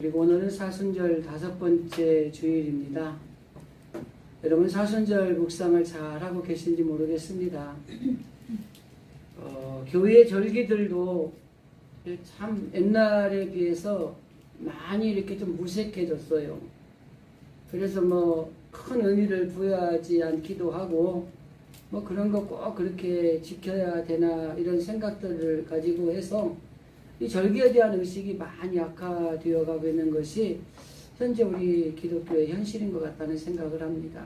그리고 오늘은 사순절 5번째 주일입니다. 여러분 사순절 묵상을 잘하고 계신지 모르겠습니다. 교회 절기들도 참 옛날에 비해서 많이 이렇게 좀 무색해졌어요. 그래서 큰 의미를 부여하지 않기도 하고 그런 거 꼭 그렇게 지켜야 되나 이런 생각들을 가지고 해서 이 절기에 대한 의식이 많이 악화되어 가고 있는 것이 현재 우리 기독교의 현실인 것 같다는 생각을 합니다.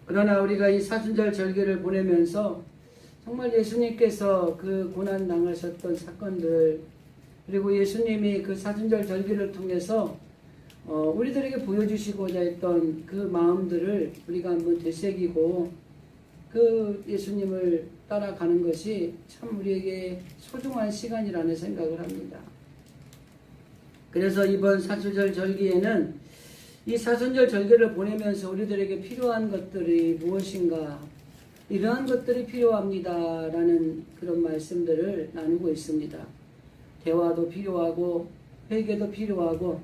그러나 우리가 이 사순절 절기를 보내면서 정말 예수님께서 그 고난 당하셨던 사건들, 그리고 예수님이 그 사순절 절기를 통해서 우리들에게 보여주시고자 했던 그 마음들을 우리가 한번 되새기고 그 예수님을 따라가는 것이 참 우리에게 소중한 시간이라는 생각을 합니다. 그래서 이번 사순절 절기에는 이 사순절 절기를 보내면서 우리들에게 필요한 것들이 무엇인가, 이러한 것들이 필요합니다 라는 그런 말씀들을 나누고 있습니다. 대화도 필요하고 회개도 필요하고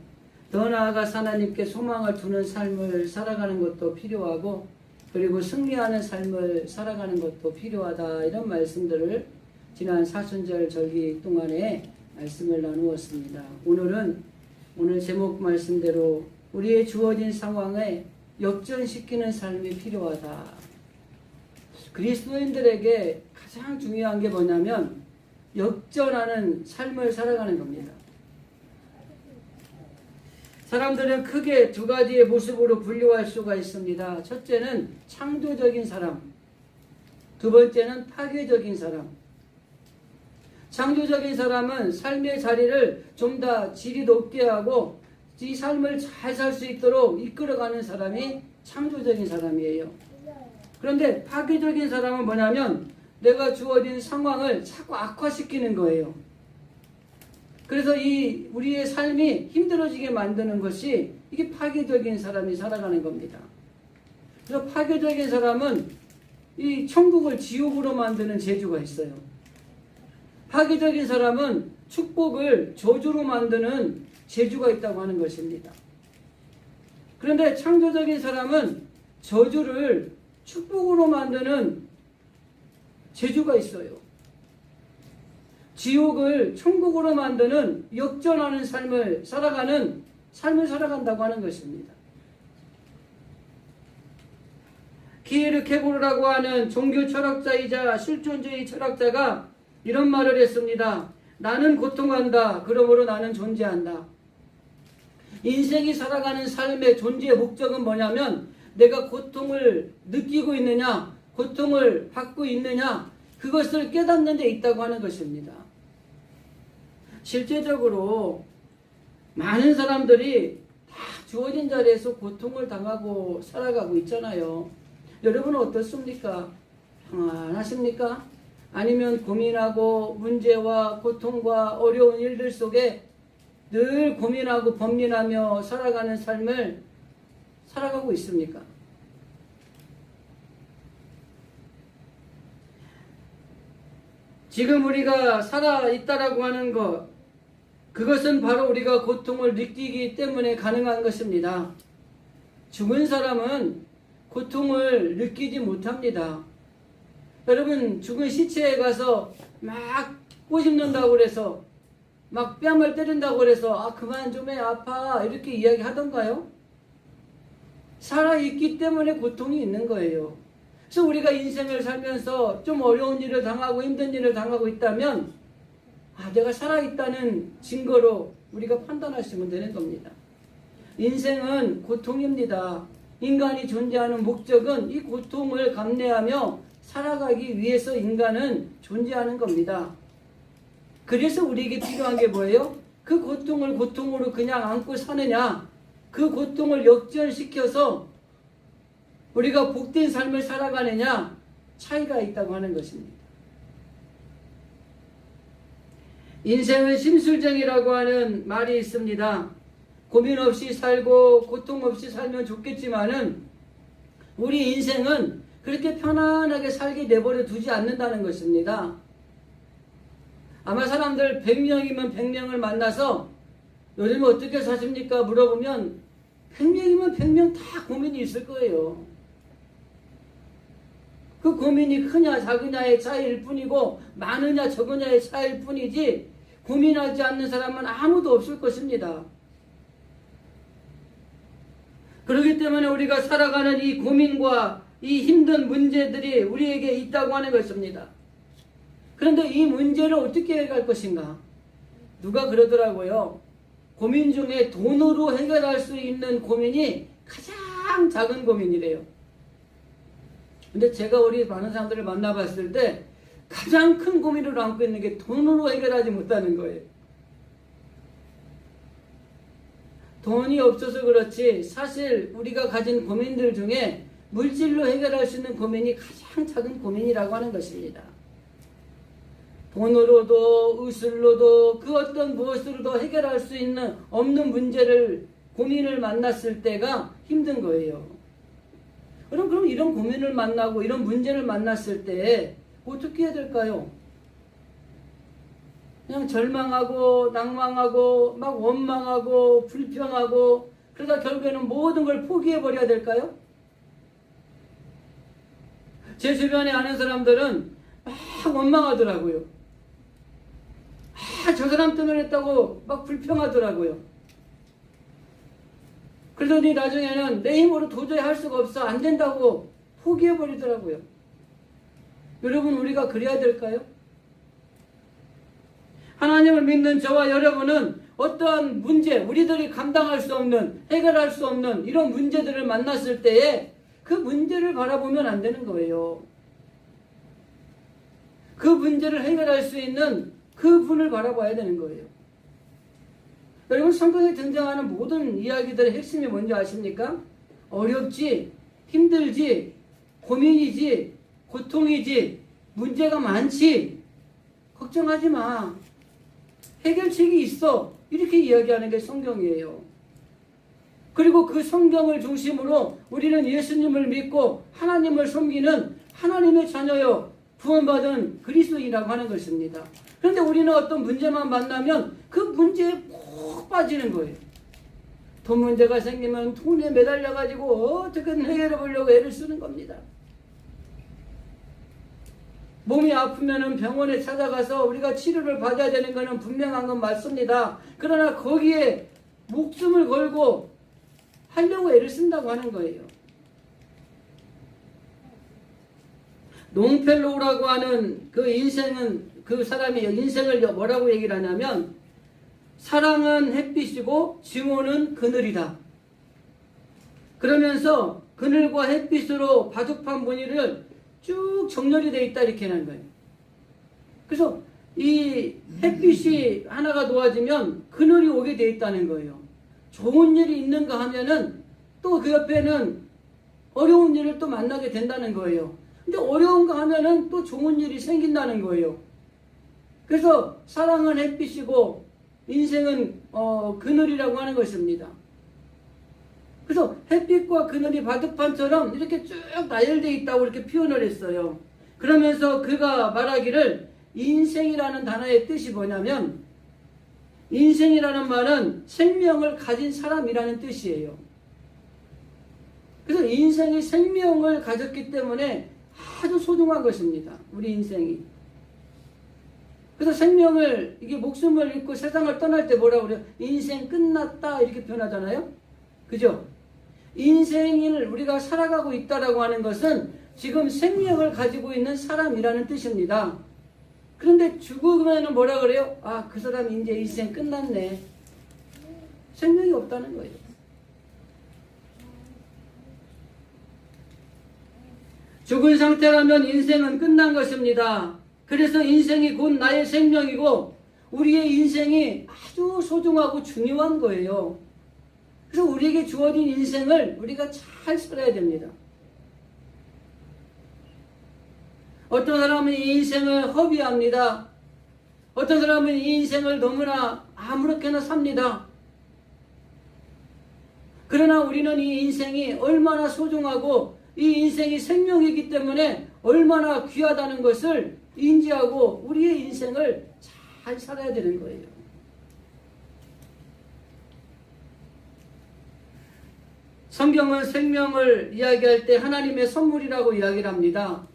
더 나아가서 하나님께 소망을 두는 삶을 살아가는 것도 필요하고, 그리고 승리하는 삶을 살아가는 것도 필요하다, 이런 말씀들을 지난 사순절 절기 동안에 말씀을 나누었습니다. 오늘 제목 말씀대로 우리의 주어진 상황에 역전시키는 삶이 필요하다. 그리스도인들에게 가장 중요한 게 뭐냐면 역전하는 삶을 살아가는 겁니다. 사람들은 크게 두 가지의 모습으로 분류할 수가 있습니다. 첫째는 창조적인 사람, 두 번째는 파괴적인 사람. 창조적인 사람은 삶의 자리를 좀 더 질이 높게 하고 이 삶을 잘 살 수 있도록 이끌어가는 사람이 창조적인 사람이에요. 그런데 파괴적인 사람은 뭐냐면 내가 주어진 상황을 자꾸 악화시키는 거예요. 그래서 우리의 삶이 힘들어지게 만드는 것이 이게 파괴적인 사람이 살아가는 겁니다. 그래서 파괴적인 사람은 이 천국을 지옥으로 만드는 재주가 있어요. 파괴적인 사람은 축복을 저주로 만드는 재주가 있다고 하는 것입니다. 그런데 창조적인 사람은 저주를 축복으로 만드는 재주가 있어요. 지옥을 천국으로 만드는 역전하는 삶을 살아간다고 하는 것입니다. 키에르 케고르라고 하는 종교 철학자이자 실존주의 철학자가 이런 말을 했습니다. 나는 고통한다. 그러므로 나는 존재한다. 인생이 살아가는 삶의 존재의 목적은 뭐냐면 내가 고통을 느끼고 있느냐, 고통을 받고 있느냐, 그것을 깨닫는 데 있다고 하는 것입니다. 실제적으로 많은 사람들이 다 주어진 자리에서 고통을 당하고 살아가고 있잖아요. 여러분은 어떻습니까? 평안하십니까? 아니면 고민하고 문제와 고통과 어려운 일들 속에 늘 고민하고 번민하며 살아가는 삶을 살아가고 있습니까? 지금 우리가 살아있다라고 하는 것, 그것은 바로 우리가 고통을 느끼기 때문에 가능한 것입니다. 죽은 사람은 고통을 느끼지 못합니다. 여러분, 죽은 시체에 가서 막 꼬집는다고 그래서 막 뺨을 때린다고 그래서 그만 좀 해, 아파, 이렇게 이야기하던가요? 살아있기 때문에 고통이 있는 거예요. 그래서 우리가 인생을 살면서 좀 어려운 일을 당하고 힘든 일을 당하고 있다면 내가 살아있다는 증거로 우리가 판단하시면 되는 겁니다. 인생은 고통입니다. 인간이 존재하는 목적은 이 고통을 감내하며 살아가기 위해서 인간은 존재하는 겁니다. 그래서 우리에게 필요한 게 뭐예요? 그 고통을 고통으로 그냥 안고 사느냐, 그 고통을 역전시켜서 우리가 복된 삶을 살아가느냐, 차이가 있다고 하는 것입니다. 인생은 심술정이라고 하는 말이 있습니다. 고민 없이 살고 고통 없이 살면 좋겠지만은 우리 인생은 그렇게 편안하게 살게 내버려 두지 않는다는 것입니다. 아마 사람들 100명이면 100명을 만나서 요즘에 어떻게 사십니까? 물어보면 100명이면 100명 다 고민이 있을 거예요. 그 고민이 크냐 작으냐의 차이일 뿐이고 많으냐 적으냐의 차이일 뿐이지 고민하지 않는 사람은 아무도 없을 것입니다. 그렇기 때문에 우리가 살아가는 이 고민과 이 힘든 문제들이 우리에게 있다고 하는 것입니다. 그런데 이 문제를 어떻게 해결할 것인가? 누가 그러더라고요. 고민 중에 돈으로 해결할 수 있는 고민이 가장 작은 고민이래요. 근데 제가 우리 많은 사람들을 만나봤을 때 가장 큰 고민을 안고 있는 게 돈으로 해결하지 못하는 거예요. 돈이 없어서 그렇지 사실 우리가 가진 고민들 중에 물질로 해결할 수 있는 고민이 가장 작은 고민이라고 하는 것입니다. 돈으로도 의술로도 그 어떤 무엇으로도 해결할 수 있는 없는 문제를 고민을 만났을 때가 힘든 거예요. 그럼 이런 고민을 만나고 이런 문제를 만났을 때 어떻게 해야 될까요? 그냥 절망하고 낭망하고 막 원망하고 불평하고 그러다 결국에는 모든 걸 포기해 버려야 될까요? 제 주변에 아는 사람들은 막 원망하더라고요. 저 사람 때문에 했다고 막 불평하더라고요. 그러더니 나중에는 내 힘으로 도저히 할 수가 없어 안 된다고 포기해 버리더라고요. 여러분 우리가 그래야 될까요? 하나님을 믿는 저와 여러분은 어떠한 문제, 우리들이 감당할 수 없는, 해결할 수 없는 이런 문제들을 만났을 때에 그 문제를 바라보면 안 되는 거예요. 그 문제를 해결할 수 있는 그 분을 바라봐야 되는 거예요. 여러분 성경에 등장하는 모든 이야기들의 핵심이 뭔지 아십니까? 어렵지, 힘들지, 고민이지, 고통이지, 문제가 많지, 걱정하지 마. 해결책이 있어. 이렇게 이야기하는 게 성경이에요. 그리고 그 성경을 중심으로 우리는 예수님을 믿고 하나님을 섬기는 하나님의 자녀요 구원받은 그리스도인이라고 하는 것입니다. 그런데 우리는 어떤 문제만 만나면 그 문제에 푹 빠지는 거예요. 돈 문제가 생기면 돈에 매달려가지고 어떻게든 해결해 보려고 애를 쓰는 겁니다. 몸이 아프면 병원에 찾아가서 우리가 치료를 받아야 되는 것은 분명한 건 맞습니다. 그러나 거기에 목숨을 걸고 하려고 애를 쓴다고 하는 거예요. 롱펠로우라고 하는 그 인생은 그 사람이 인생을 뭐라고 얘기를 하냐면 사랑은 햇빛이고 증오는 그늘이다. 그러면서 그늘과 햇빛으로 바둑판 무늬를 쭉 정렬이 되어 있다 이렇게 하는 거예요. 그래서 이 햇빛이 하나가 놓아지면 그늘이 오게 되어 있다는 거예요. 좋은 일이 있는가 하면은 또 그 옆에는 어려운 일을 또 만나게 된다는 거예요. 근데 어려운가 하면은 또 좋은 일이 생긴다는 거예요. 그래서 사랑은 햇빛이고 인생은 그늘이라고 하는 것입니다. 그래서 햇빛과 그늘이 바둑판처럼 이렇게 쭉 나열되어 있다고 이렇게 표현을 했어요. 그러면서 그가 말하기를 인생이라는 단어의 뜻이 뭐냐면 인생이라는 말은 생명을 가진 사람이라는 뜻이에요. 그래서 인생이 생명을 가졌기 때문에 아주 소중한 것입니다. 우리 인생이. 그래서 생명을 이게 목숨을 잃고 세상을 떠날 때 뭐라고 그래요? 인생 끝났다 이렇게 표현하잖아요. 그죠? 인생을 우리가 살아가고 있다라고 하는 것은 지금 생명을 가지고 있는 사람이라는 뜻입니다. 그런데 죽으면 뭐라 그래요? 아, 그 사람 이제 인생 끝났네. 생명이 없다는 거예요. 죽은 상태라면 인생은 끝난 것입니다. 그래서 인생이 곧 나의 생명이고 우리의 인생이 아주 소중하고 중요한 거예요. 그래서 우리에게 주어진 인생을 우리가 잘 살아야 됩니다. 어떤 사람은 이 인생을 허비합니다. 어떤 사람은 이 인생을 너무나 아무렇게나 삽니다. 그러나 우리는 이 인생이 얼마나 소중하고 이 인생이 생명이기 때문에 얼마나 귀하다는 것을 인지하고 우리의 인생을 잘 살아야 되는 거예요. 성경은 생명을 이야기할 때 하나님의 선물이라고 이야기를 합니다.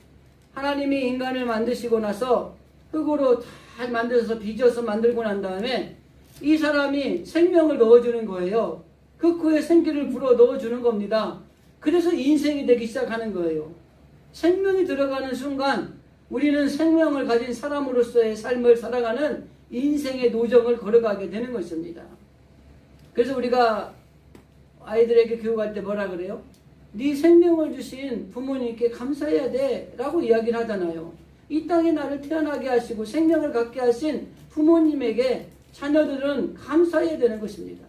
하나님이 인간을 만드시고 나서 흙으로 잘 만들어서 빚어서 만들고 난 다음에 이 사람이 생명을 넣어주는 거예요. 그 코에 생기를 불어 넣어주는 겁니다. 그래서 인생이 되기 시작하는 거예요. 생명이 들어가는 순간 우리는 생명을 가진 사람으로서의 삶을 살아가는 인생의 노정을 걸어가게 되는 것입니다. 그래서 우리가 아이들에게 교육할 때 뭐라 그래요? 네 생명을 주신 부모님께 감사해야 돼 라고 이야기를 하잖아요. 이 땅에 나를 태어나게 하시고 생명을 갖게 하신 부모님에게 자녀들은 감사해야 되는 것입니다.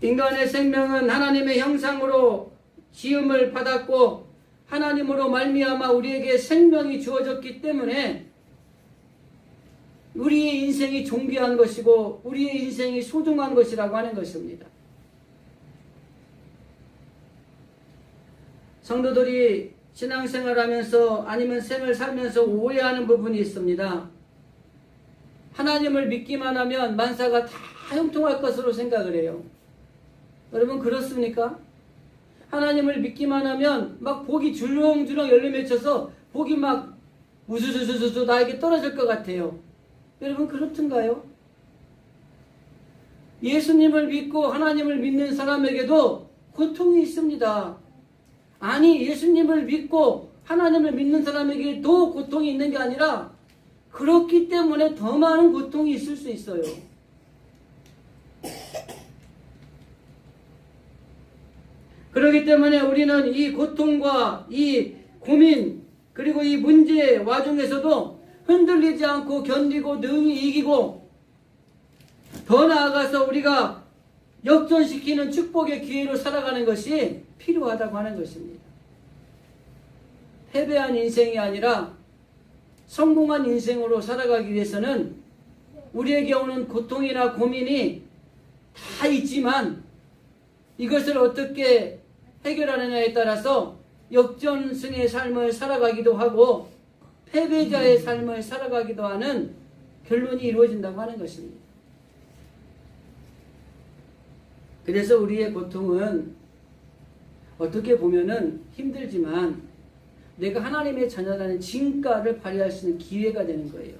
인간의 생명은 하나님의 형상으로 지음을 받았고 하나님으로 말미암아 우리에게 생명이 주어졌기 때문에 우리의 인생이 존귀한 것이고 우리의 인생이 소중한 것이라고 하는 것입니다. 성도들이 신앙생활하면서 아니면 생을 살면서 오해하는 부분이 있습니다. 하나님을 믿기만 하면 만사가 다 형통할 것으로 생각을 해요. 여러분 그렇습니까? 하나님을 믿기만 하면 막 복이 줄렁줄렁 열려 맺혀서 복이 막 우수수수수 나에게 떨어질 것 같아요. 여러분 그렇던가요? 예수님을 믿고 하나님을 믿는 사람에게도 고통이 있습니다. 아니 예수님을 믿고 하나님을 믿는 사람에게도 고통이 있는 게 아니라 그렇기 때문에 더 많은 고통이 있을 수 있어요. 그렇기 때문에 우리는 이 고통과 이 고민 그리고 이 문제 와중에서도 흔들리지 않고 견디고 능히 이기고 더 나아가서 우리가 역전시키는 축복의 기회로 살아가는 것이 필요하다고 하는 것입니다. 패배한 인생이 아니라 성공한 인생으로 살아가기 위해서는 우리에게 오는 고통이나 고민이 다 있지만 이것을 어떻게 해결하느냐에 따라서 역전승의 삶을 살아가기도 하고 패배자의 삶을 살아가기도 하는 결론이 이루어진다고 하는 것입니다. 그래서 우리의 고통은 어떻게 보면은 힘들지만 내가 하나님의 자녀라는 진가를 발휘할 수 있는 기회가 되는 거예요.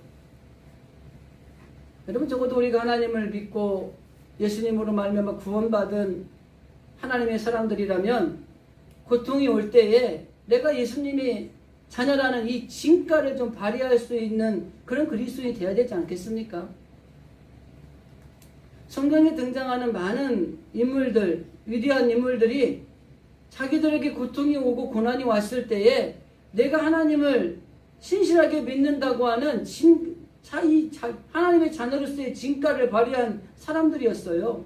여러분 적어도 우리가 하나님을 믿고 예수님으로 말미암아 구원받은 하나님의 사람들이라면 고통이 올 때에 내가 예수님이 자녀라는 이 진가를 좀 발휘할 수 있는 그런 그리스도인이 되어야 되지 않겠습니까? 성경에 등장하는 많은 인물들, 위대한 인물들이 자기들에게 고통이 오고 고난이 왔을 때에 내가 하나님을 신실하게 믿는다고 하는 하나님의 자녀로서의 진가를 발휘한 사람들이었어요.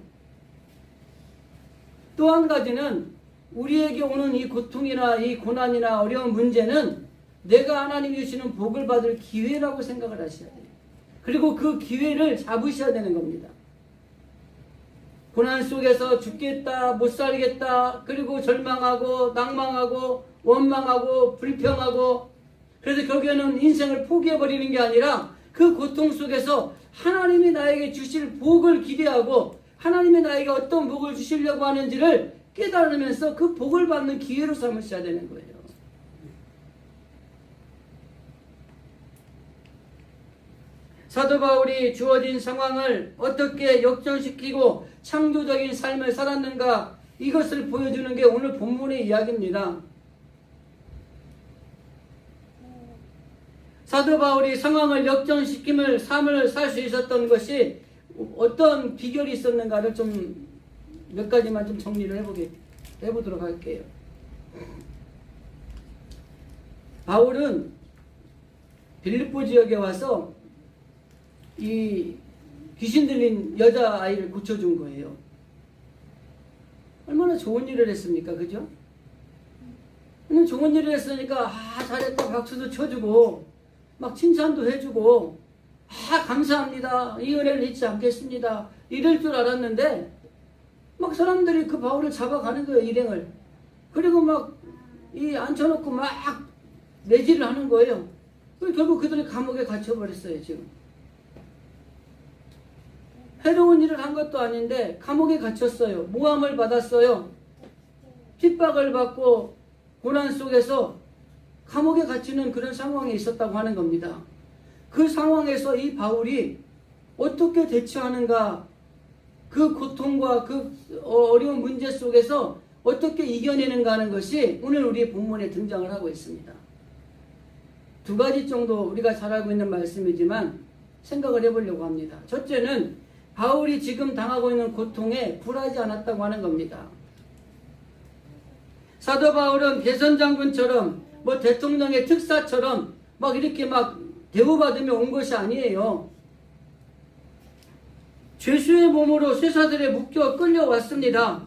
또 한 가지는 우리에게 오는 이 고통이나 이 고난이나 어려운 문제는 내가 하나님이 주시는 복을 받을 기회라고 생각을 하셔야 돼요. 그리고 그 기회를 잡으셔야 되는 겁니다. 고난 속에서 죽겠다, 못 살겠다, 그리고 절망하고 낭망하고 원망하고 불평하고 그래서 결국에는 인생을 포기해버리는 게 아니라 그 고통 속에서 하나님이 나에게 주실 복을 기대하고 하나님이 나에게 어떤 복을 주시려고 하는지를 깨달으면서 그 복을 받는 기회로 삼으셔야 되는 거예요. 사도 바울이 주어진 상황을 어떻게 역전시키고 창조적인 삶을 살았는가 이것을 보여주는 게 오늘 본문의 이야기입니다. 사도 바울이 상황을 역전시킴을 삶을 살 수 있었던 것이 어떤 비결이 있었는가를 좀 몇 가지만 좀 정리를 해보도록 할게요. 바울은 빌립보 지역에 와서 이 귀신 들린 여자아이를 고쳐준 거예요. 얼마나 좋은 일을 했습니까? 그죠? 좋은 일을 했으니까 잘했다 박수도 쳐주고 막 칭찬도 해주고 감사합니다. 이 은혜를 잊지 않겠습니다. 이럴 줄 알았는데 막 사람들이 그 바울을 잡아가는 거예요. 일행을. 그리고 막 앉혀놓고 막 매질을 하는 거예요. 결국 그들이 감옥에 갇혀버렸어요. 지금. 해로운 일을 한 것도 아닌데 감옥에 갇혔어요. 모함을 받았어요. 핍박을 받고 고난 속에서 감옥에 갇히는 그런 상황에 있었다고 하는 겁니다. 그 상황에서 이 바울이 어떻게 대처하는가, 그 고통과 그 어려운 문제 속에서 어떻게 이겨내는가 하는 것이 오늘 우리 본문에 등장을 하고 있습니다. 두 가지 정도 우리가 잘 알고 있는 말씀이지만 생각을 해보려고 합니다. 첫째는 바울이 지금 당하고 있는 고통에 굴하지 않았다고 하는 겁니다. 사도 바울은 개선장군처럼 뭐 대통령의 특사처럼 막 이렇게 막 대우받으며 온 것이 아니에요. 죄수의 몸으로 쇠사들에 묶여 끌려왔습니다.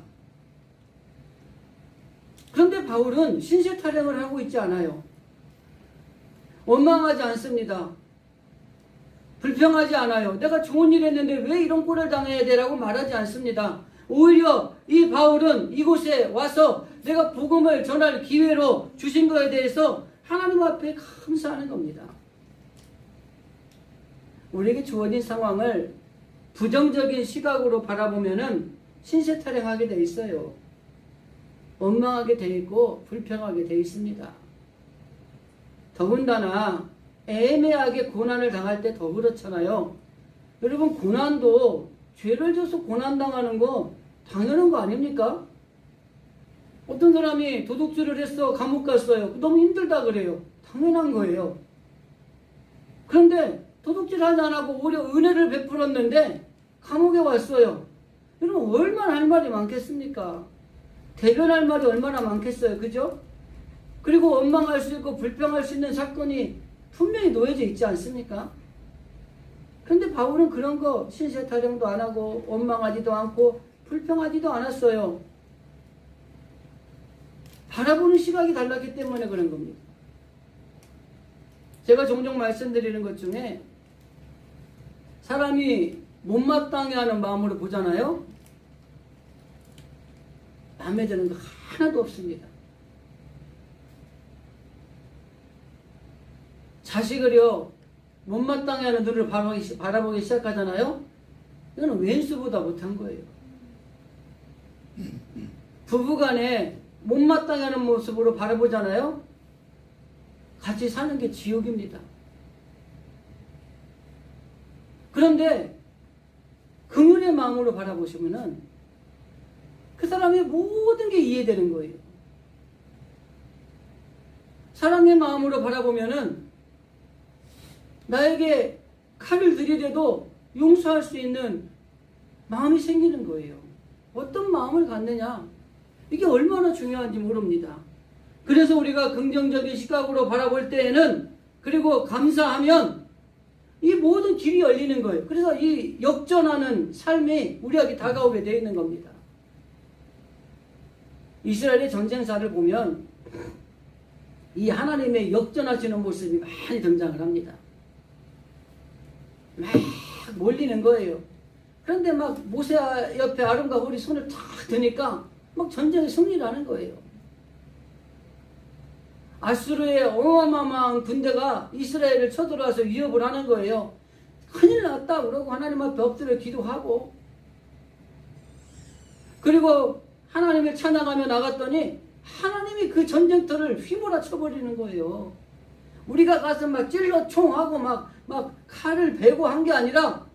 그런데 바울은 신세 타령을 하고 있지 않아요. 원망하지 않습니다. 불평하지 않아요. 내가 좋은 일 했는데 왜 이런 꼴을 당해야 되라고 말하지 않습니다. 오히려 이 바울은 이곳에 와서 내가 복음을 전할 기회로 주신 것에 대해서 하나님 앞에 감사하는 겁니다. 우리에게 주어진 상황을 부정적인 시각으로 바라보면은 신세 타령하게 돼 있어요. 원망하게 돼 있고 불평하게 돼 있습니다. 더군다나 애매하게 고난을 당할 때 더 그렇잖아요. 여러분, 고난도 죄를 져서 고난당하는 거 당연한 거 아닙니까? 어떤 사람이 도둑질을 했어, 감옥 갔어요. 너무 힘들다 그래요. 당연한 거예요. 그런데 도둑질 하지 않고 오히려 은혜를 베풀었는데 감옥에 왔어요. 여러분, 얼마나 할 말이 많겠습니까? 대변할 말이 얼마나 많겠어요. 그죠? 그리고 원망할 수 있고 불평할 수 있는 사건이 분명히 놓여져 있지 않습니까? 그런데 바울은 그런 거 신세 타령도 안 하고 원망하지도 않고 불평하지도 않았어요. 바라보는 시각이 달랐기 때문에 그런 겁니다. 제가 종종 말씀드리는 것 중에 사람이 못마땅해 하는 마음으로 보잖아요. 마음에 드는 거 하나도 없습니다. 자식을요, 못마땅해 하는 눈을 바라보기 시작하잖아요. 이거는 왼수보다 못한 거예요. 부부간에 못마땅해 하는 모습으로 바라보잖아요. 같이 사는 게 지옥입니다. 그런데 긍휼의 마음으로 바라보시면은 그 사람의 모든 게 이해되는 거예요. 사랑의 마음으로 바라보면은 나에게 칼을 들이대도 용서할 수 있는 마음이 생기는 거예요. 어떤 마음을 갖느냐, 이게 얼마나 중요한지 모릅니다. 그래서 우리가 긍정적인 시각으로 바라볼 때에는, 그리고 감사하면 이 모든 길이 열리는 거예요. 그래서 이 역전하는 삶이 우리에게 다가오게 되어 있는 겁니다. 이스라엘의 전쟁사를 보면 이 하나님의 역전하시는 모습이 많이 등장을 합니다. 막 몰리는 거예요. 그런데 막 모세 옆에 아론과 홀이 손을 탁 드니까 막 전쟁에 승리를 하는 거예요. 아수르의 어마어마한 군대가 이스라엘을 쳐들어와서 위협을 하는 거예요. 큰일 났다 그러고 하나님 앞에 엎드려 기도하고, 그리고 하나님을 찬양하며 나갔더니 하나님이 그 전쟁터를 휘몰아 쳐버리는 거예요. 우리가 가서 막 찔러 총하고 막 칼을 베고 한 게 아니라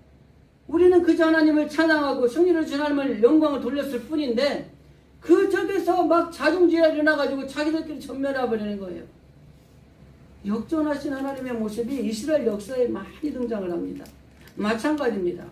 우리는 그저 하나님을 찬양하고 승리를 준 하나님을 영광을 돌렸을 뿐인데 그 적에서 막 자중지혜가 일어나가지고 자기들끼리 전멸해버리는 거예요. 역전하신 하나님의 모습이 이스라엘 역사에 많이 등장을 합니다. 마찬가지입니다.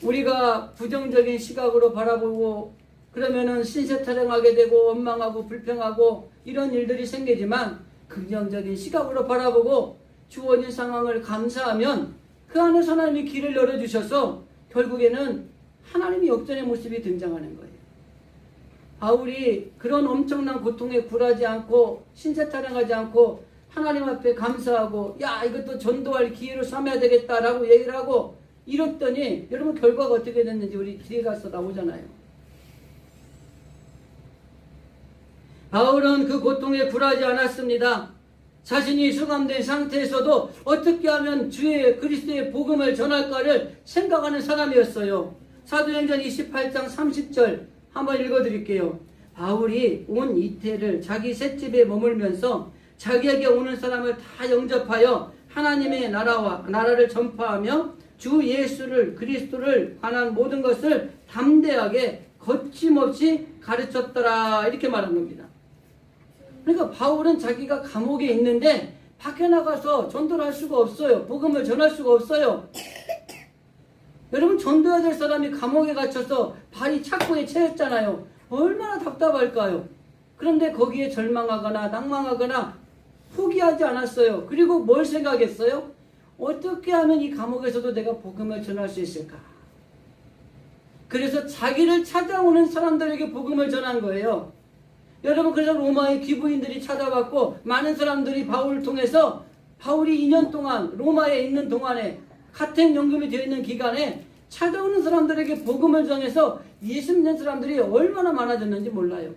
우리가 부정적인 시각으로 바라보고 그러면은 신세타령하게 되고 원망하고 불평하고 이런 일들이 생기지만, 긍정적인 시각으로 바라보고 주어진 상황을 감사하면 그 안에서 하나님이 길을 열어주셔서 결국에는 하나님의 역전의 모습이 등장하는 거예요. 바울이 그런 엄청난 고통에 굴하지 않고 신세타령하지 않고 하나님 앞에 감사하고, 야, 이것도 전도할 기회로 삼아야 되겠다라고 얘기를 하고 이랬더니 여러분 결과가 어떻게 됐는지 우리 뒤에 가서 나오잖아요. 바울은 그 고통에 굴하지 않았습니다. 자신이 수감된 상태에서도 어떻게 하면 주의 그리스도의 복음을 전할까를 생각하는 사람이었어요. 사도행전 28장 30절 한번 읽어드릴게요. 바울이 온 이태를 자기 셋집에 머물면서 자기에게 오는 사람을 다 영접하여 하나님의 나라를 전파하며 주 예수를 그리스도를 관한 모든 것을 담대하게 거침없이 가르쳤더라, 이렇게 말한 겁니다. 그러니까 바울은 자기가 감옥에 있는데 밖에 나가서 전도를 할 수가 없어요. 복음을 전할 수가 없어요. 여러분, 전도해야 될 사람이 감옥에 갇혀서 발이 착고에 채였잖아요. 얼마나 답답할까요? 그런데 거기에 절망하거나 낭망하거나 포기하지 않았어요. 그리고 뭘 생각했어요? 어떻게 하면 이 감옥에서도 내가 복음을 전할 수 있을까? 그래서 자기를 찾아오는 사람들에게 복음을 전한 거예요. 여러분, 그래서 로마의 기부인들이 찾아왔고 많은 사람들이 바울을 통해서, 바울이 2년 동안 로마에 있는 동안에 가택 연금이 되어 있는 기간에 찾아오는 사람들에게 복음을 전해서 예수 믿는 사람들이 얼마나 많아졌는지 몰라요.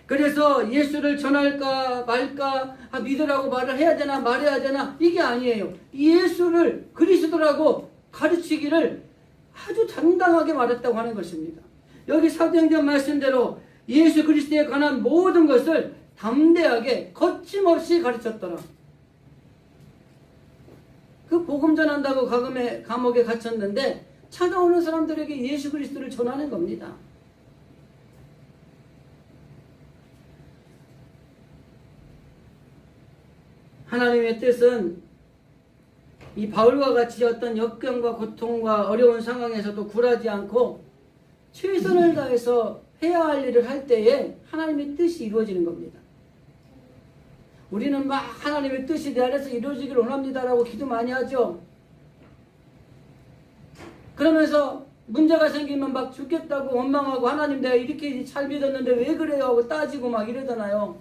그래서 예수를 전할까 말까, 믿으라고 말을 해야 되나 말해야 되나, 이게 아니에요. 예수를 그리스도라고 가르치기를 아주 당당하게 말했다고 하는 것입니다. 여기 사도행전 말씀대로 예수 그리스도에 관한 모든 것을 담대하게 거침없이 가르쳤더라. 그 복음 전한다고 감옥에 갇혔는데 찾아오는 사람들에게 예수 그리스도를 전하는 겁니다. 하나님의 뜻은 이 바울과 같이 어떤 역경과 고통과 어려운 상황에서도 굴하지 않고 최선을 다해서 해야 할 일을 할 때에 하나님의 뜻이 이루어지는 겁니다. 우리는 막 하나님의 뜻이 내 안에서 이루어지기를 원합니다라고 기도 많이 하죠. 그러면서 문제가 생기면 막 죽겠다고 원망하고, 하나님 내가 이렇게 잘 믿었는데 왜 그래요 하고 따지고 막 이러잖아요.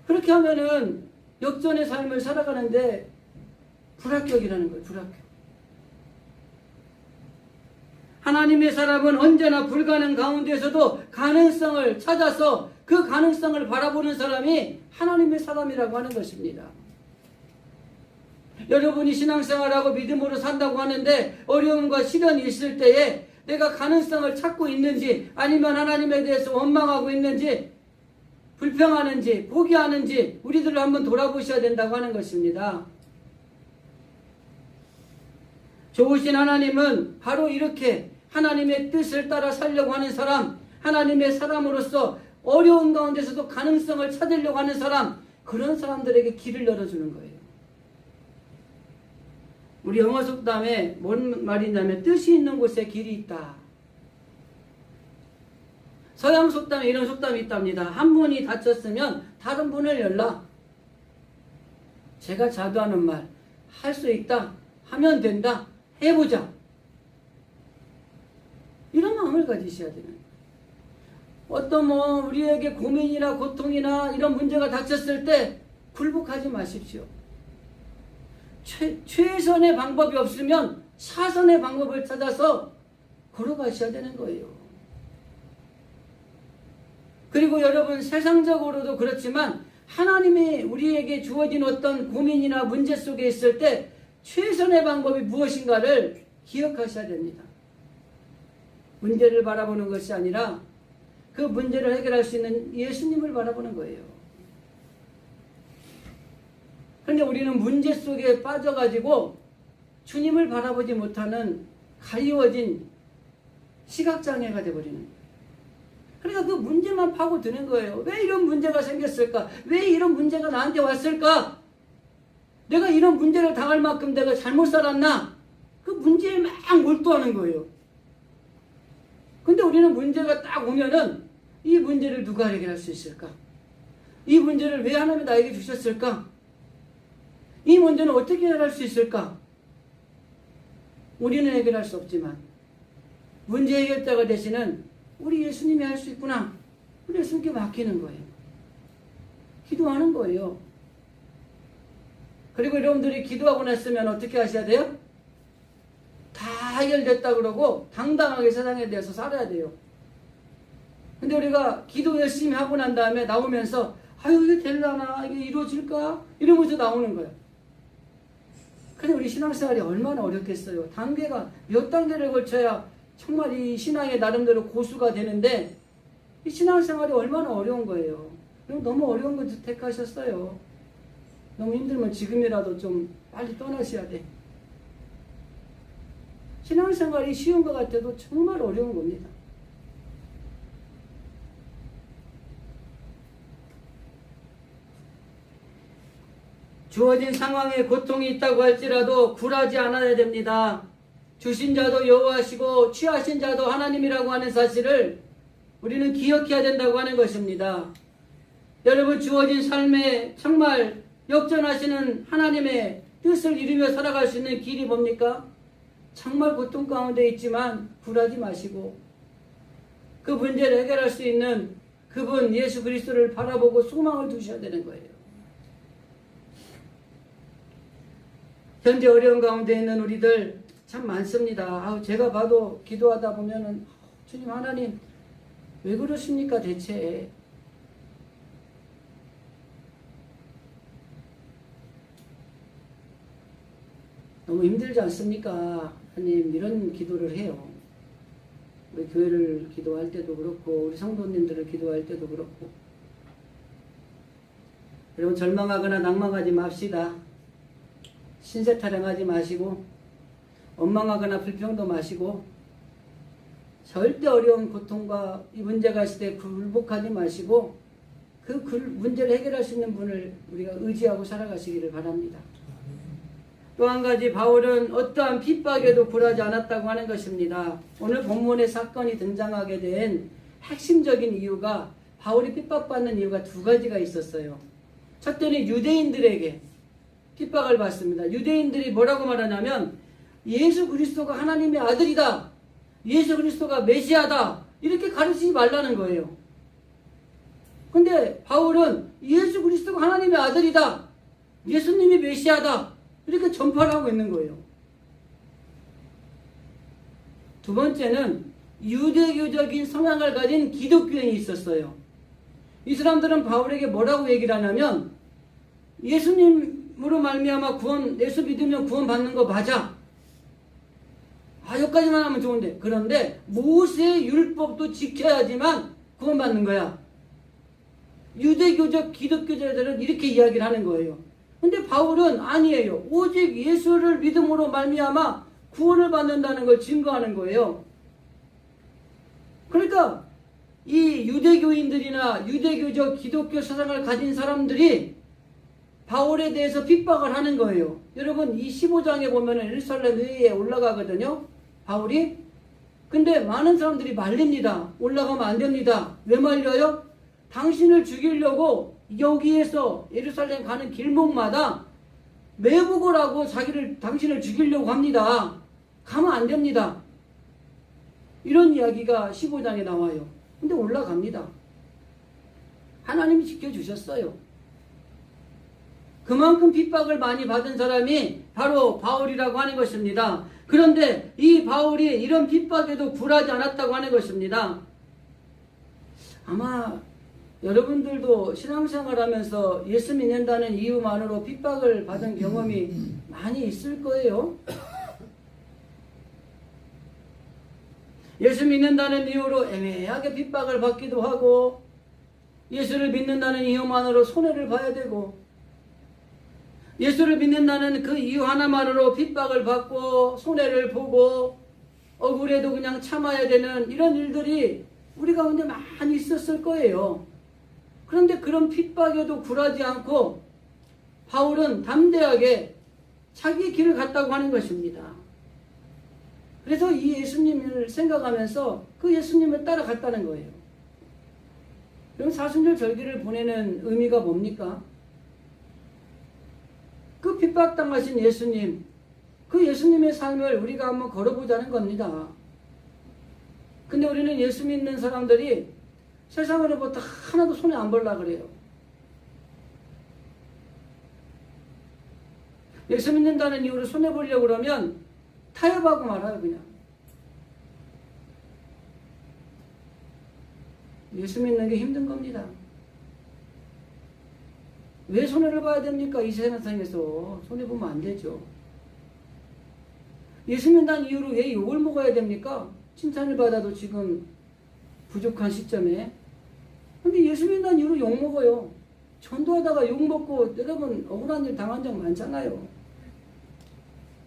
그렇게 하면은 역전의 삶을 살아가는데 불합격이라는 거예요. 불합격. 하나님의 사람은 언제나 불가능 가운데서도 가능성을 찾아서 그 가능성을 바라보는 사람이 하나님의 사람이라고 하는 것입니다. 여러분이 신앙생활하고 믿음으로 산다고 하는데 어려움과 시련이 있을 때에 내가 가능성을 찾고 있는지, 아니면 하나님에 대해서 원망하고 있는지, 불평하는지, 포기하는지 우리들을 한번 돌아보셔야 된다고 하는 것입니다. 좋으신 하나님은 바로 이렇게 하나님의 뜻을 따라 살려고 하는 사람, 하나님의 사람으로서 어려운 가운데서도 가능성을 찾으려고 하는 사람, 그런 사람들에게 길을 열어주는 거예요. 우리 영어 속담에 뭔 말이냐면 뜻이 있는 곳에 길이 있다. 서양 속담에 이런 속담이 있답니다. 한 분이 다쳤으면 다른 분을 열라. 제가 자주 하는 말, 할 수 있다, 하면 된다, 해보자. 이런 마음을 가지셔야 되는 거예요. 어떤 우리에게 고민이나 고통이나 이런 문제가 닥쳤을 때 굴복하지 마십시오. 최선의 방법이 없으면 사선의 방법을 찾아서 걸어가셔야 되는 거예요. 그리고 여러분, 세상적으로도 그렇지만 하나님이 우리에게 주어진 어떤 고민이나 문제 속에 있을 때 최선의 방법이 무엇인가를 기억하셔야 됩니다. 문제를 바라보는 것이 아니라 그 문제를 해결할 수 있는 예수님을 바라보는 거예요. 그런데 우리는 문제 속에 빠져가지고 주님을 바라보지 못하는 가리워진 시각장애가 되어버리는 거예요. 그러니까 그 문제만 파고드는 거예요. 왜 이런 문제가 생겼을까? 왜 이런 문제가 나한테 왔을까? 내가 이런 문제를 당할 만큼 내가 잘못 살았나? 그 문제에 막 몰두하는 거예요. 근데 우리는 문제가 딱 오면은 이 문제를 누가 해결할 수 있을까? 이 문제를 왜 하나님이 나에게 주셨을까? 이 문제는 어떻게 해결할 수 있을까? 우리는 해결할 수 없지만 문제 해결자가 되시는 우리 예수님이 할 수 있구나. 우리 예수님께 맡기는 거예요. 기도하는 거예요. 그리고 여러분들이 기도하고 났으면 어떻게 하셔야 돼요? 다 해결됐다 그러고 당당하게 세상에 대해서 살아야 돼요. 근데 우리가 기도 열심히 하고 난 다음에 나오면서 아유 이게 될라나 이게 이루어질까 이러면서 나오는 거예요. 근데 우리 신앙생활이 얼마나 어렵겠어요. 단계가 몇 단계를 걸쳐야 정말 이 신앙의 나름대로 고수가 되는데 이 신앙생활이 얼마나 어려운 거예요. 너무 어려운 거 택하셨어요. 너무 힘들면 지금이라도 좀 빨리 떠나셔야 돼. 신앙생활이 쉬운 것 같아도 정말 어려운 겁니다. 주어진 상황에 고통이 있다고 할지라도 굴하지 않아야 됩니다. 주신 자도 여호와시고 취하신 자도 하나님이라고 하는 사실을 우리는 기억해야 된다고 하는 것입니다. 여러분, 주어진 삶에 정말 역전하시는 하나님의 뜻을 이루며 살아갈 수 있는 길이 뭡니까? 정말 고통 가운데 있지만 굴하지 마시고 그 문제를 해결할 수 있는 그분 예수 그리스도를 바라보고 소망을 두셔야 되는 거예요. 현재 어려운 가운데 있는 우리들 참 많습니다. 제가 봐도 기도하다 보면은 주님 하나님 왜 그러십니까 대체? 너무 힘들지 않습니까? 하나님 이런 기도를 해요. 우리 교회를 기도할 때도 그렇고 우리 성도님들을 기도할 때도 그렇고 여러분 절망하거나 낭망하지 맙시다. 신세 타령하지 마시고 원망하거나 불평도 마시고 절대 어려운 고통과 이 문제가 있을 때 굴복하지 마시고 그 문제를 해결할 수 있는 분을 우리가 의지하고 살아가시기를 바랍니다. 또 한 가지 바울은 어떠한 핍박에도 굴하지 않았다고 하는 것입니다. 오늘 본문에 사건이 등장하게 된 핵심적인 이유가 바울이 핍박받는 이유가 두 가지가 있었어요. 첫째는 유대인들에게 핍박을 받습니다. 유대인들이 뭐라고 말하냐면 예수 그리스도가 하나님의 아들이다. 예수 그리스도가 메시아다. 이렇게 가르치지 말라는 거예요. 근데 바울은 예수 그리스도가 하나님의 아들이다. 예수님이 메시아다. 이렇게 전파를 하고 있는 거예요. 두 번째는 유대교적인 성향을 가진 기독교인이 있었어요. 이 사람들은 바울에게 뭐라고 얘기를 하냐면 예수님으로 말미암아 예수 믿으면 구원 받는 거 맞아. 여기까지만 하면 좋은데 그런데 모세의 율법도 지켜야지만 구원 받는 거야. 유대교적 기독교자들은 이렇게 이야기를 하는 거예요. 근데 바울은 아니에요. 오직 예수를 믿음으로 말미암아 구원을 받는다는 걸 증거하는 거예요. 그러니까 이 유대교인들이나 유대교적 기독교 사상을 가진 사람들이 바울에 대해서 핍박을 하는 거예요. 여러분 이 15장에 보면 예루살렘 회의에 올라가거든요. 바울이. 근데 많은 사람들이 말립니다. 올라가면 안 됩니다. 왜 말려요? 당신을 죽이려고 여기에서 예루살렘 가는 길목마다 매복을 하고 당신을 죽이려고 합니다. 가면 안 됩니다. 이런 이야기가 15장에 나와요. 근데 올라갑니다. 하나님이 지켜주셨어요. 그만큼 핍박을 많이 받은 사람이 바로 바울이라고 하는 것입니다. 그런데 이 바울이 이런 핍박에도 굴하지 않았다고 하는 것입니다. 아마 여러분들도 신앙생활 하면서 예수 믿는다는 이유만으로 핍박을 받은 경험이 많이 있을 거예요. 예수 믿는다는 이유로 애매하게 핍박을 받기도 하고 예수를 믿는다는 이유만으로 손해를 봐야 되고 예수를 믿는다는 그 이유 하나만으로 핍박을 받고 손해를 보고 억울해도 그냥 참아야 되는 이런 일들이 우리 가운데 많이 있었을 거예요. 그런데 그런 핍박에도 굴하지 않고 바울은 담대하게 자기 길을 갔다고 하는 것입니다. 그래서 이 예수님을 생각하면서 그 예수님을 따라갔다는 거예요. 그럼 사순절 절기를 보내는 의미가 뭡니까? 그 핍박당하신 예수님, 그 예수님의 삶을 우리가 한번 걸어보자는 겁니다. 근데 우리는 예수 믿는 사람들이 세상으로부터 하나도 손에 안 벌라 그래요. 예수 믿는다는 이유로 손해 보려고 그러면 타협하고 말아요, 그냥. 예수 믿는 게 힘든 겁니다. 왜 손해를 봐야 됩니까? 이 세상에서 손해보면 안 되죠. 예수 믿는 이유로 왜 욕을 먹어야 됩니까? 칭찬을 받아도 지금 부족한 시점에. 근데 예수 믿는 이유로 욕 먹어요. 전도하다가 욕 먹고 여러분 억울한 일 당한 적 많잖아요.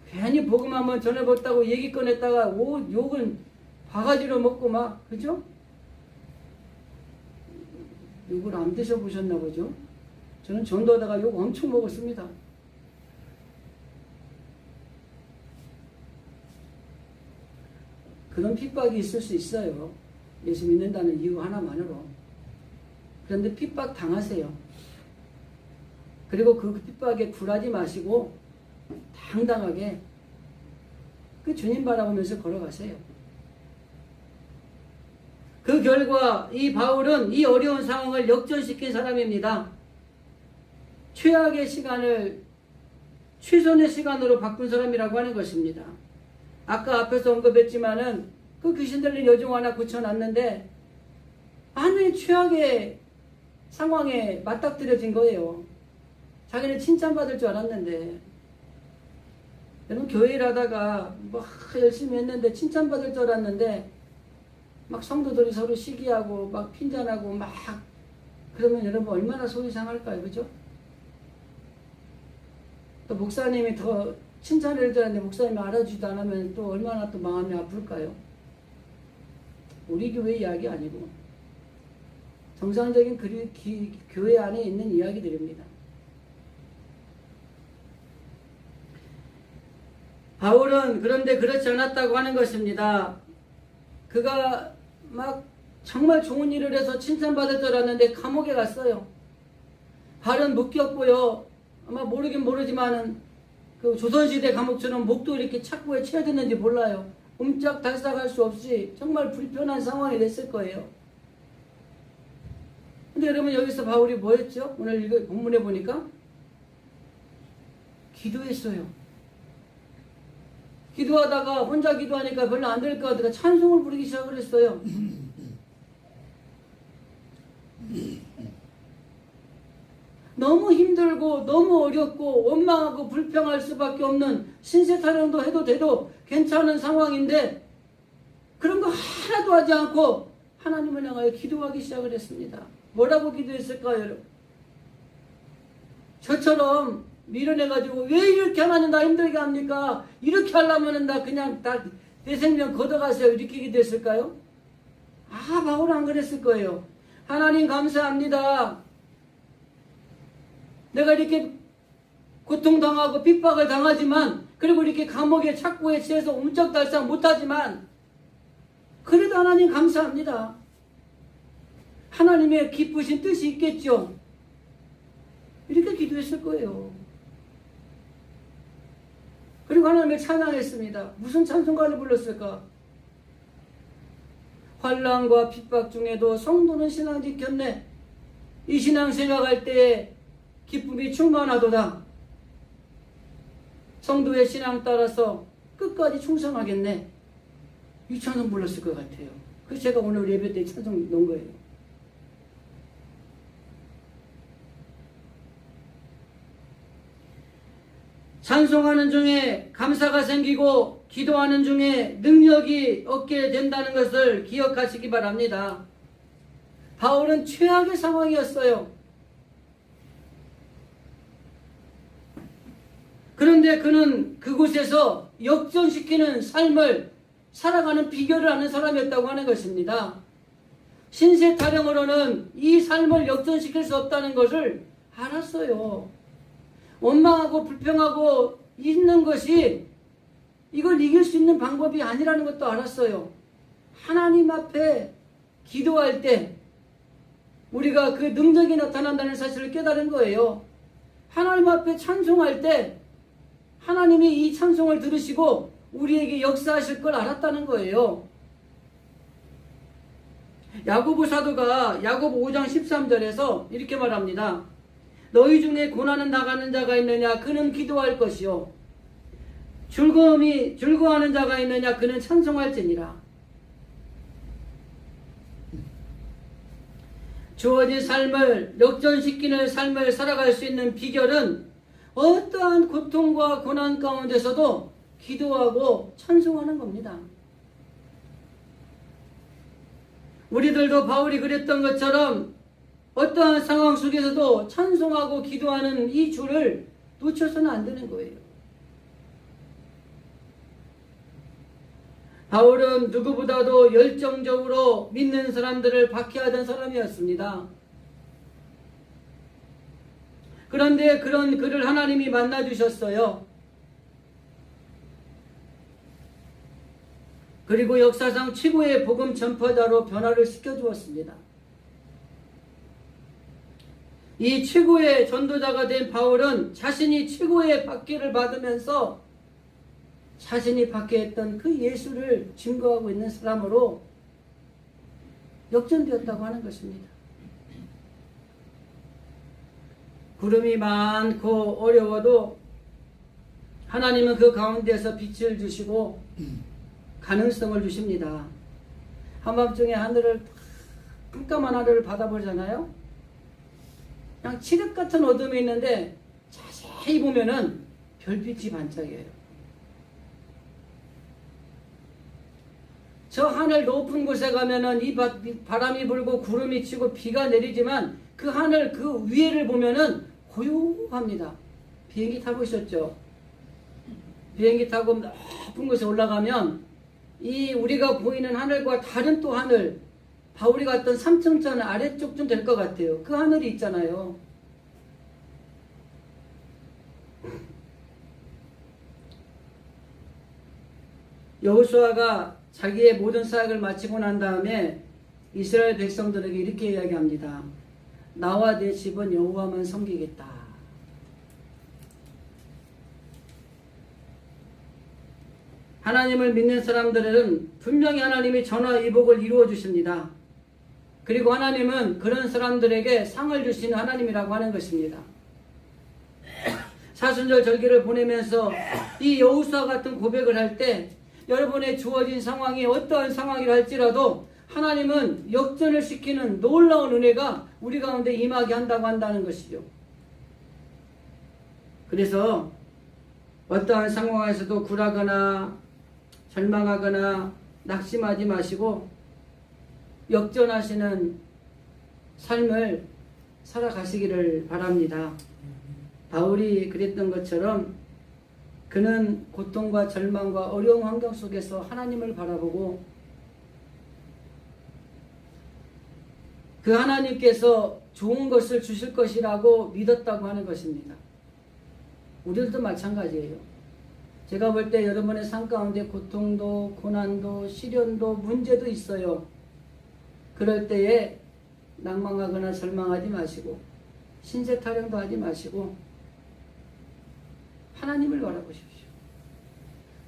괜히 복음 한번 전해봤다고 얘기 꺼냈다가 욕을 바가지로 먹고 막, 그죠? 욕을 안 드셔보셨나 보죠? 저는 전도하다가 욕 엄청 먹었습니다. 그런 핍박이 있을 수 있어요. 예수 믿는다는 이유 하나만으로. 그런데 핍박 당하세요. 그리고 그 핍박에 굴하지 마시고 당당하게 그 주님 바라보면서 걸어가세요. 그 결과 이 바울은 이 어려운 상황을 역전시킨 사람입니다. 최악의 시간을 최선의 시간으로 바꾼 사람이라고 하는 것입니다. 아까 앞에서 언급했지만은 그 귀신 들린 여종 하나 고쳐놨는데 아니 최악의 상황에 맞닥뜨려진 거예요. 자기는 칭찬받을 줄 알았는데, 여러분 교회를 하다가 뭐 열심히 했는데 칭찬받을 줄 알았는데 막 성도들이 서로 시기하고 막 핀잔하고 막 그러면 여러분 얼마나 속이 상할까요? 그죠? 또 목사님이 더 칭찬을 해줬는데 목사님이 알아주지도 않으면 또 얼마나 또 마음이 아플까요? 우리 교회 이야기 아니고 정상적인 교회 안에 있는 이야기들입니다. 바울은 그런데 그렇지 않았다고 하는 것입니다. 그가 막 정말 좋은 일을 해서 칭찬받을 줄 알았는데 감옥에 갔어요. 발은 묶였고요. 아마 모르긴 모르지만은 그 조선시대 감옥처럼 목도 이렇게 착고에 채워졌는지 몰라요. 옴짝달싹할 수 없이 정말 불편한 상황이 됐을 거예요. 근데 여러분 여기서 바울이 뭐 했죠? 오늘 본문에 보니까 기도했어요. 기도하다가 혼자 기도하니까 별로 안 될 것 같아서 찬송을 부르기 시작을 했어요. 너무 힘들고 너무 어렵고 원망하고 불평할 수밖에 없는 신세 타령도 해도 돼도 괜찮은 상황인데 그런 거 하나도 하지 않고 하나님을 향하여 기도하기 시작을 했습니다. 뭐라고 기도했을까요, 여러분? 저처럼 밀어내가지고 왜 이렇게 하나님 나 힘들게 합니까? 이렇게 하려면 나 그냥 다 내 생명 걷어가세요. 이렇게 기도했을까요? 바울 안 그랬을 거예요. 하나님 감사합니다. 내가 이렇게 고통당하고 핍박을 당하지만 그리고 이렇게 감옥에 착고에 취해서 옴짝달싹 못하지만 그래도 하나님 감사합니다. 하나님의 기쁘신 뜻이 있겠죠. 이렇게 기도했을 거예요. 그리고 하나님을 찬양했습니다. 무슨 찬송가를 불렀을까? 환난과 핍박 중에도 성도는 신앙 지켰네. 이 신앙 생각할 때에 기쁨이 충만하도다. 성도의 신앙 따라서 끝까지 충성하겠네. 이 찬송 불렀을 것 같아요. 그래서 제가 오늘 예배 때 찬송 넣은 거예요. 찬송하는 중에 감사가 생기고 기도하는 중에 능력이 얻게 된다는 것을 기억하시기 바랍니다. 바울은 최악의 상황이었어요. 그런데 그는 그곳에서 역전시키는 삶을 살아가는 비결을 아는 사람이었다고 하는 것입니다. 신세 타령으로는 이 삶을 역전시킬 수 없다는 것을 알았어요. 원망하고 불평하고 있는 것이 이걸 이길 수 있는 방법이 아니라는 것도 알았어요. 하나님 앞에 기도할 때 우리가 그 능력이 나타난다는 사실을 깨달은 거예요. 하나님 앞에 찬송할 때 하나님이 이 찬송을 들으시고 우리에게 역사하실 걸 알았다는 거예요. 야고보 사도가 야고보 5장 13절에서 이렇게 말합니다. 너희 중에 고난은 나가는 자가 있느냐? 그는 기도할 것이요. 즐거워하는 자가 있느냐? 그는 찬송할지니라. 주어진 삶을 역전시키는 삶을 살아갈 수 있는 비결은 어떠한 고통과 고난 가운데서도 기도하고 찬송하는 겁니다. 우리들도 바울이 그랬던 것처럼 어떠한 상황 속에서도 찬송하고 기도하는 이 줄을 놓쳐서는 안 되는 거예요. 바울은 누구보다도 열정적으로 믿는 사람들을 박해하던 사람이었습니다. 그런데 그런 그를 하나님이 만나주셨어요. 그리고 역사상 최고의 복음 전파자로 변화를 시켜주었습니다. 이 최고의 전도자가 된 바울은 자신이 최고의 박해를 받으면서 자신이 박해했던 그 예수를 증거하고 있는 사람으로 역전되었다고 하는 것입니다. 구름이 많고 어려워도 하나님은 그 가운데서 빛을 주시고 가능성을 주십니다. 한밤중에 하늘을 깜깜한 하늘을 바라보잖아요. 그냥 칠흑 같은 어둠이 있는데 자세히 보면은 별빛이 반짝여요. 저 하늘 높은 곳에 가면은 이 바람이 불고 구름이 치고 비가 내리지만 그 하늘 그 위에를 보면은 고요합니다. 비행기 타보셨죠? 비행기 타고 높은 곳에 올라가면 이 우리가 보이는 하늘과 다른 또 하늘, 바울이 갔던 삼층천 아래쪽 좀 될 것 같아요. 그 하늘이 있잖아요. 여호수아가 자기의 모든 사역을 마치고 난 다음에 이스라엘 백성들에게 이렇게 이야기합니다. 나와 내 집은 여호와만 섬기겠다. 하나님을 믿는 사람들은 분명히 하나님이 전화위복을 이루어 주십니다. 그리고 하나님은 그런 사람들에게 상을 주시는 하나님이라고 하는 것입니다. 사순절 절기를 보내면서 이 여호수아 같은 고백을 할 때 여러분의 주어진 상황이 어떠한 상황이라 할지라도 하나님은 역전을 시키는 놀라운 은혜가 우리 가운데 임하게 한다고 한다는 것이죠. 그래서 어떠한 상황에서도 굴하거나 절망하거나 낙심하지 마시고 역전하시는 삶을 살아가시기를 바랍니다. 바울이 그랬던 것처럼 그는 고통과 절망과 어려운 환경 속에서 하나님을 바라보고 그 하나님께서 좋은 것을 주실 것이라고 믿었다고 하는 것입니다. 우리들도 마찬가지예요. 제가 볼 때 여러분의 삶 가운데 고통도 고난도 시련도 문제도 있어요. 그럴 때에 낭망하거나 절망하지 마시고 신세 타령도 하지 마시고 하나님을 바라보십시오.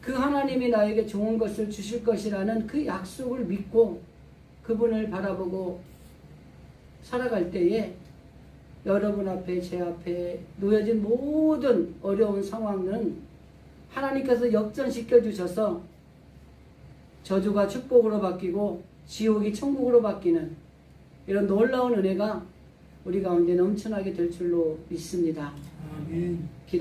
그 하나님이 나에게 좋은 것을 주실 것이라는 그 약속을 믿고 그분을 바라보고 살아갈 때에 여러분 앞에 제 앞에 놓여진 모든 어려운 상황은 하나님께서 역전시켜 주셔서 저주가 축복으로 바뀌고 지옥이 천국으로 바뀌는 이런 놀라운 은혜가 우리 가운데 넘쳐나게 될 줄로 믿습니다. 아멘. 기도